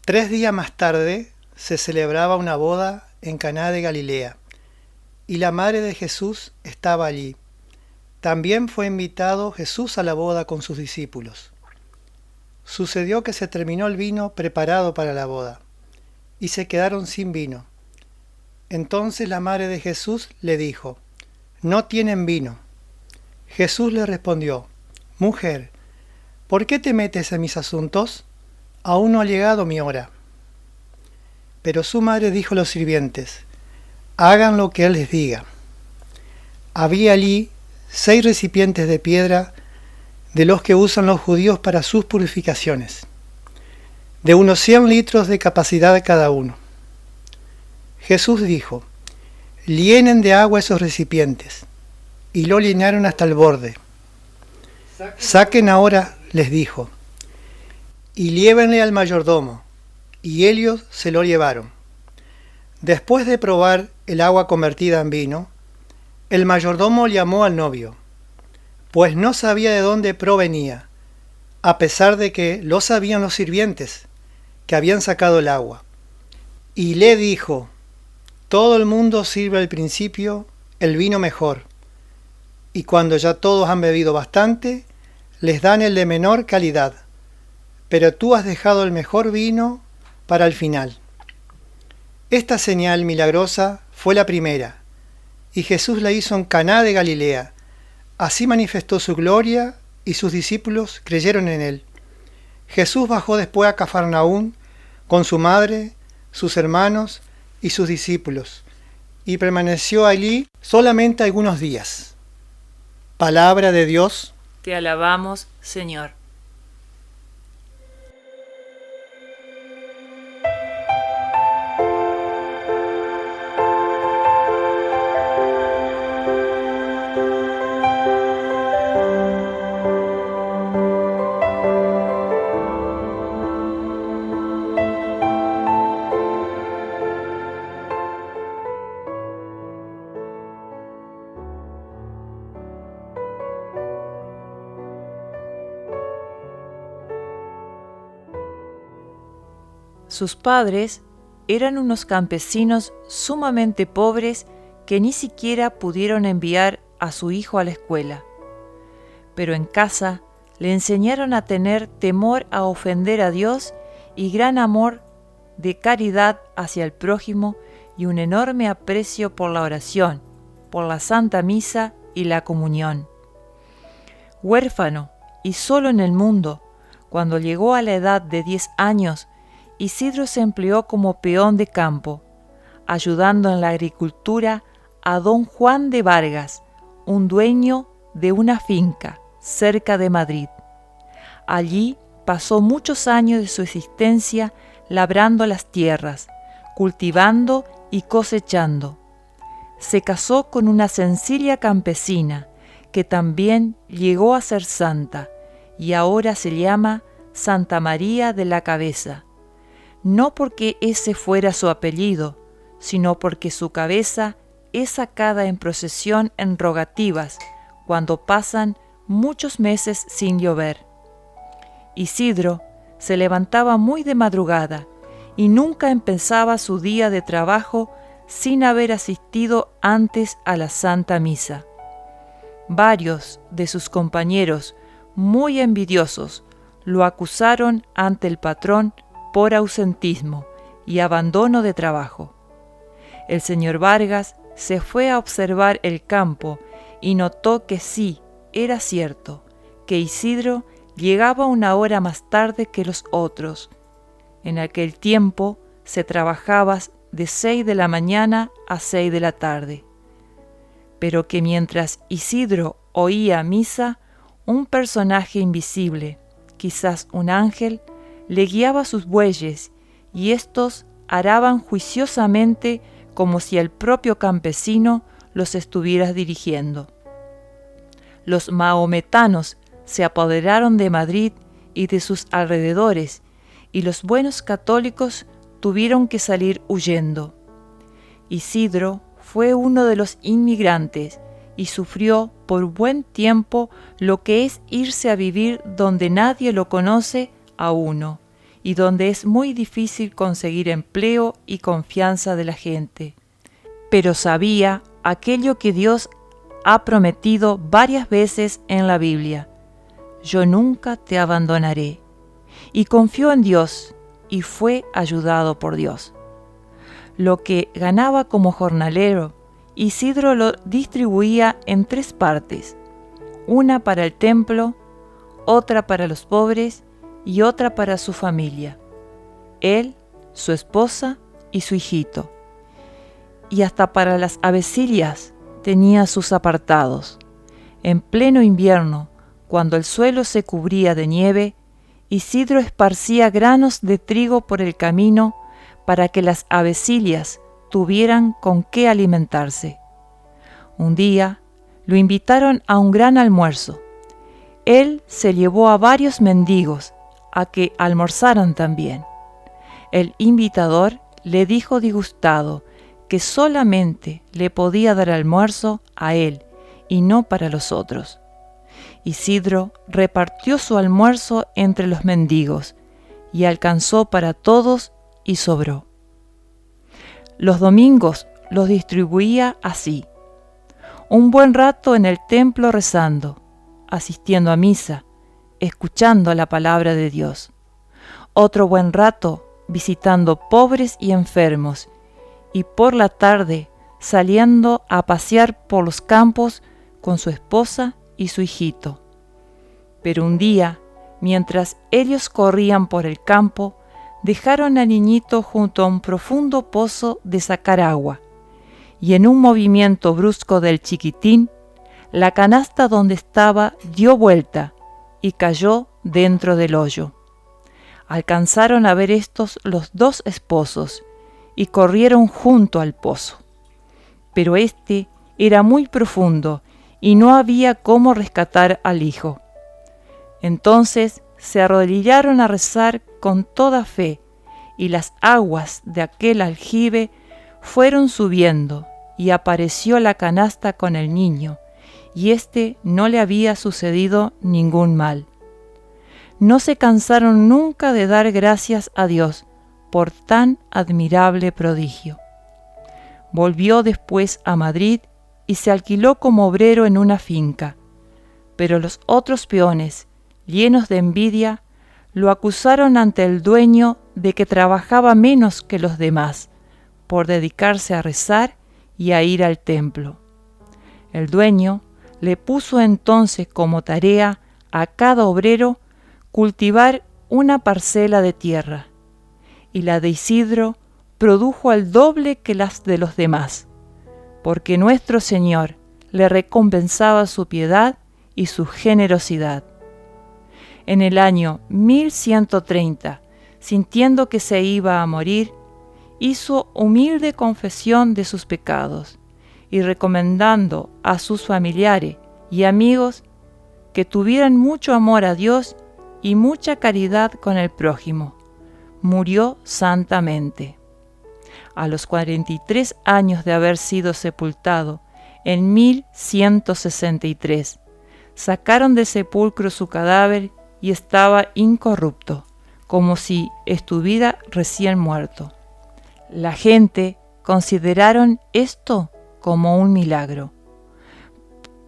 3 días más tarde se celebraba una boda en Caná de Galilea, y la madre de Jesús estaba allí. También fue invitado Jesús a la boda con sus discípulos. Sucedió que se terminó el vino preparado para la boda, y se quedaron sin vino. Entonces la madre de Jesús le dijo: «No tienen vino». Jesús le respondió: «Mujer, ¿por qué te metes en mis asuntos? Aún no ha llegado mi hora». Pero su madre dijo a los sirvientes: «Hagan lo que él les diga». Había allí 6 recipientes de piedra de los que usan los judíos para sus purificaciones, de unos 100 litros de capacidad cada uno. Jesús dijo: «Llenen de agua esos recipientes», y lo llenaron hasta el borde. «Saquen ahora», les dijo, «y llévenle al mayordomo», y ellos se lo llevaron. Después de probar el agua convertida en vino, el mayordomo llamó al novio, pues no sabía de dónde provenía, a pesar de que lo sabían los sirvientes, que habían sacado el agua. Y le dijo: «Todo el mundo sirve al principio el vino mejor, y cuando ya todos han bebido bastante, les dan el de menor calidad, pero tú has dejado el mejor vino para el final». Esta señal milagrosa fue la primera, y Jesús la hizo en Caná de Galilea. Así manifestó su gloria, y sus discípulos creyeron en él. Jesús bajó después a Cafarnaún con su madre, sus hermanos y sus discípulos, y permaneció allí solamente algunos días. Palabra de Dios. Te alabamos, Señor. Sus padres eran unos campesinos sumamente pobres que ni siquiera pudieron enviar a su hijo a la escuela. Pero en casa le enseñaron a tener temor a ofender a Dios y gran amor de caridad hacia el prójimo y un enorme aprecio por la oración, por la Santa Misa y la comunión. Huérfano y solo en el mundo, cuando llegó a la edad de 10 años, Isidro se empleó como peón de campo, ayudando en la agricultura a don Juan de Vargas, un dueño de una finca cerca de Madrid. Allí pasó muchos años de su existencia labrando las tierras, cultivando y cosechando. Se casó con una sencilla campesina que también llegó a ser santa y ahora se llama Santa María de la Cabeza. No porque ese fuera su apellido, sino porque su cabeza es sacada en procesión en rogativas cuando pasan muchos meses sin llover. Isidro se levantaba muy de madrugada y nunca empezaba su día de trabajo sin haber asistido antes a la Santa Misa. Varios de sus compañeros, muy envidiosos, lo acusaron ante el patrón por ausentismo y abandono de trabajo. El señor Vargas se fue a observar el campo y notó que sí, era cierto, que Isidro llegaba una hora más tarde que los otros. En aquel tiempo se trabajaba de 6 de la mañana a 6 de la tarde. Pero que mientras Isidro oía misa, un personaje invisible, quizás un ángel, le guiaba sus bueyes, y éstos araban juiciosamente como si el propio campesino los estuviera dirigiendo. Los mahometanos se apoderaron de Madrid y de sus alrededores, y los buenos católicos tuvieron que salir huyendo. Isidro fue uno de los inmigrantes y sufrió por buen tiempo lo que es irse a vivir donde nadie lo conoce a uno, y donde es muy difícil conseguir empleo y confianza de la gente. Pero sabía aquello que Dios ha prometido varias veces en la Biblia: yo nunca te abandonaré. Y confió en Dios y fue ayudado por Dios. Lo que ganaba como jornalero, Isidro lo distribuía en 3 partes: una para el templo, otra para los pobres y otra para su familia, él, su esposa y su hijito. Y hasta para las avecillas tenía sus apartados. En pleno invierno, cuando el suelo se cubría de nieve, Isidro esparcía granos de trigo por el camino para que las avecillas tuvieran con qué alimentarse. Un día lo invitaron a un gran almuerzo. Él se llevó a varios mendigos a que almorzaran también. El invitador le dijo disgustado que solamente le podía dar almuerzo a él y no para los otros. Isidro repartió su almuerzo entre los mendigos y alcanzó para todos y sobró. Los domingos los distribuía así: un buen rato en el templo rezando, asistiendo a misa, escuchando la palabra de Dios. Otro buen rato visitando pobres y enfermos, y por la tarde saliendo a pasear por los campos con su esposa y su hijito. Pero un día, mientras ellos corrían por el campo, dejaron al niñito junto a un profundo pozo de sacar agua, y en un movimiento brusco del chiquitín, la canasta donde estaba dio vuelta y cayó dentro del hoyo. Alcanzaron a ver estos los 2 esposos y corrieron junto al pozo. Pero este era muy profundo y no había cómo rescatar al hijo. Entonces se arrodillaron a rezar con toda fe, y las aguas de aquel aljibe fueron subiendo, y apareció la canasta con el niño, y éste no le había sucedido ningún mal. No se cansaron nunca de dar gracias a Dios por tan admirable prodigio. Volvió después a Madrid y se alquiló como obrero en una finca, pero los otros peones, llenos de envidia, lo acusaron ante el dueño de que trabajaba menos que los demás, por dedicarse a rezar y a ir al templo. El dueño le puso entonces como tarea a cada obrero cultivar una parcela de tierra, y la de Isidro produjo al doble que las de los demás, porque nuestro Señor le recompensaba su piedad y su generosidad. En el año 1130, sintiendo que se iba a morir, hizo humilde confesión de sus pecados y recomendando a sus familiares y amigos que tuvieran mucho amor a Dios y mucha caridad con el prójimo, murió santamente. A los 43 años de haber sido sepultado, en 1163, sacaron del sepulcro su cadáver y estaba incorrupto, como si estuviera recién muerto. La gente consideraron esto como un milagro.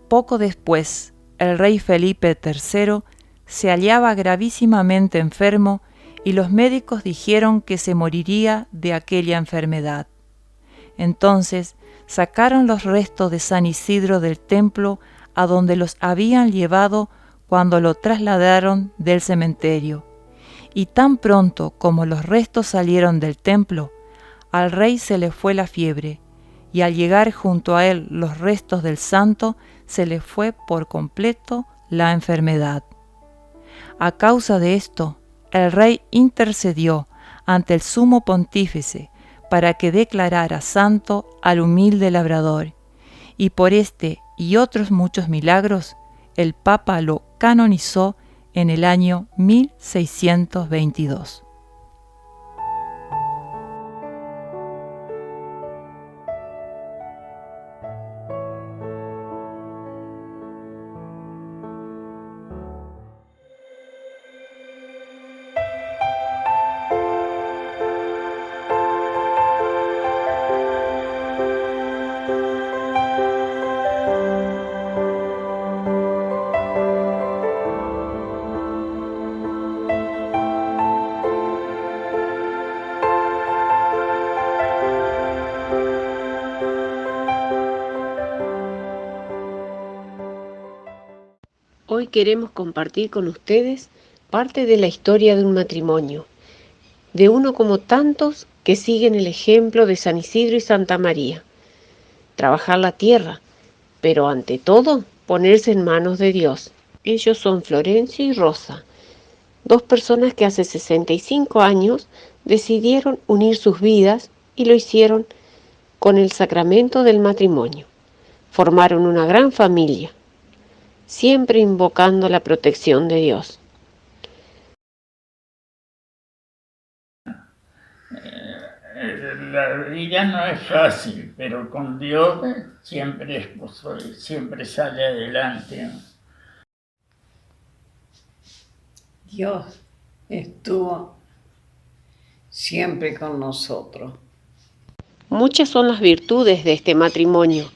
Poco después, el rey Felipe III se hallaba gravísimamente enfermo y los médicos dijeron que se moriría de aquella enfermedad. Entonces sacaron los restos de San Isidro del templo a donde los habían llevado cuando lo trasladaron del cementerio. Y tan pronto como los restos salieron del templo, al rey se le fue la fiebre, y al llegar junto a él los restos del santo, se le fue por completo la enfermedad. A causa de esto, el rey intercedió ante el sumo pontífice para que declarara santo al humilde labrador, y por este y otros muchos milagros, el Papa lo canonizó en el año 1622. Hoy queremos compartir con ustedes parte de la historia de un matrimonio, de uno como tantos que siguen el ejemplo de San Isidro y Santa María. Trabajar la tierra, pero ante todo ponerse en manos de Dios. Ellos son Florencio y Rosa, dos personas que hace 65 años decidieron unir sus vidas y lo hicieron con el sacramento del matrimonio. Formaron una gran familia, siempre invocando la protección de Dios. La vida no es fácil, pero con Dios siempre sale adelante. Dios estuvo siempre con nosotros. Muchas son las virtudes de este matrimonio,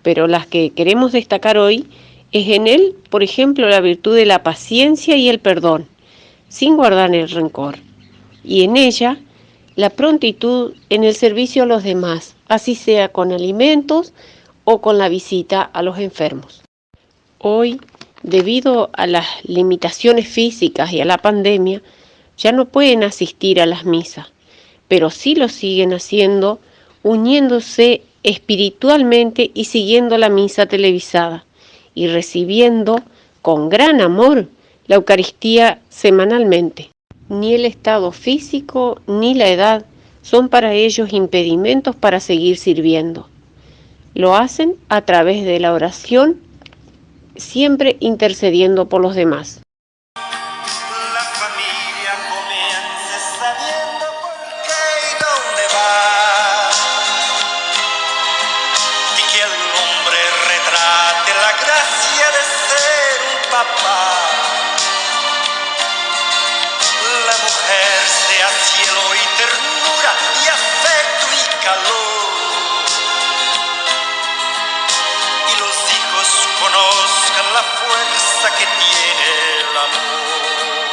pero las que queremos destacar hoy es en él, por ejemplo, la virtud de la paciencia y el perdón, sin guardar el rencor, y en ella la prontitud en el servicio a los demás, así sea con alimentos o con la visita a los enfermos. Hoy, debido a las limitaciones físicas y a la pandemia, ya no pueden asistir a las misas, pero sí lo siguen haciendo, uniéndose espiritualmente y siguiendo la misa televisada y recibiendo con gran amor la Eucaristía semanalmente. Ni el estado físico ni la edad son para ellos impedimentos para seguir sirviendo. Lo hacen a través de la oración, siempre intercediendo por los demás. La familia comienza sabiendo por qué y dónde va, y que el hombre retrate la gracia de ser un papá. La mujer sea cielo y ternura y afecto y calor, y los hijos conozcan la fuerza que tiene el amor.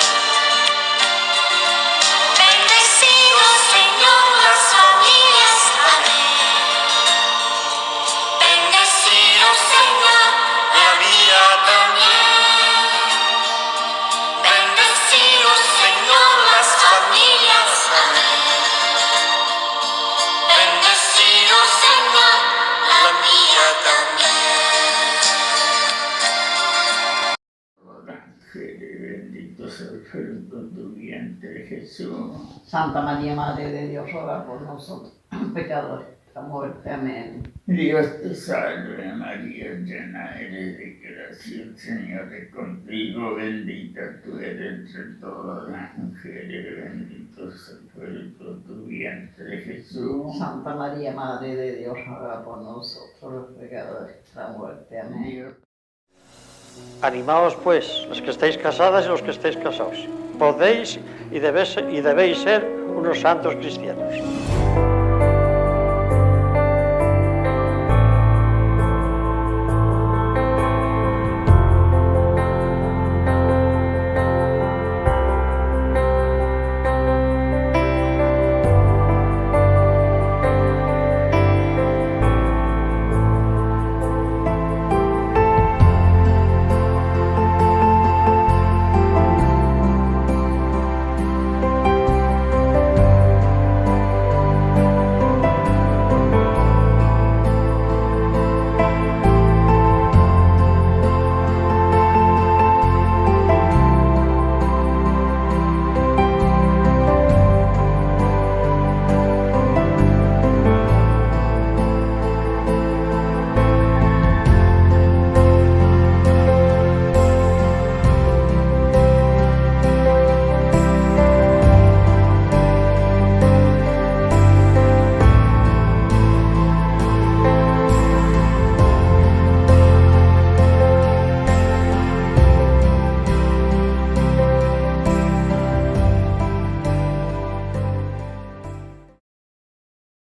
Bendecido Señor las familias, amén. Bendecido Señor la mía también. Bendecido Señor las familias, amén. Bendecido Señor la mía también. Bendito sea el fruto de tu vientre, Jesús. Santa María, Madre de Dios, ruega por nosotros, pecadores, a muerte. Amén. Dios te salve María, llena eres de gracia, el Señor es contigo, bendita tú eres entre todas las mujeres, bendito es el fruto de tu vientre, Jesús. Santa María, Madre de Dios, ruega por nosotros, los pecadores, a muerte. Amén. Animaos pues, los que estéis casadas y los que estéis casados. Podéis y debéis ser unos santos cristianos.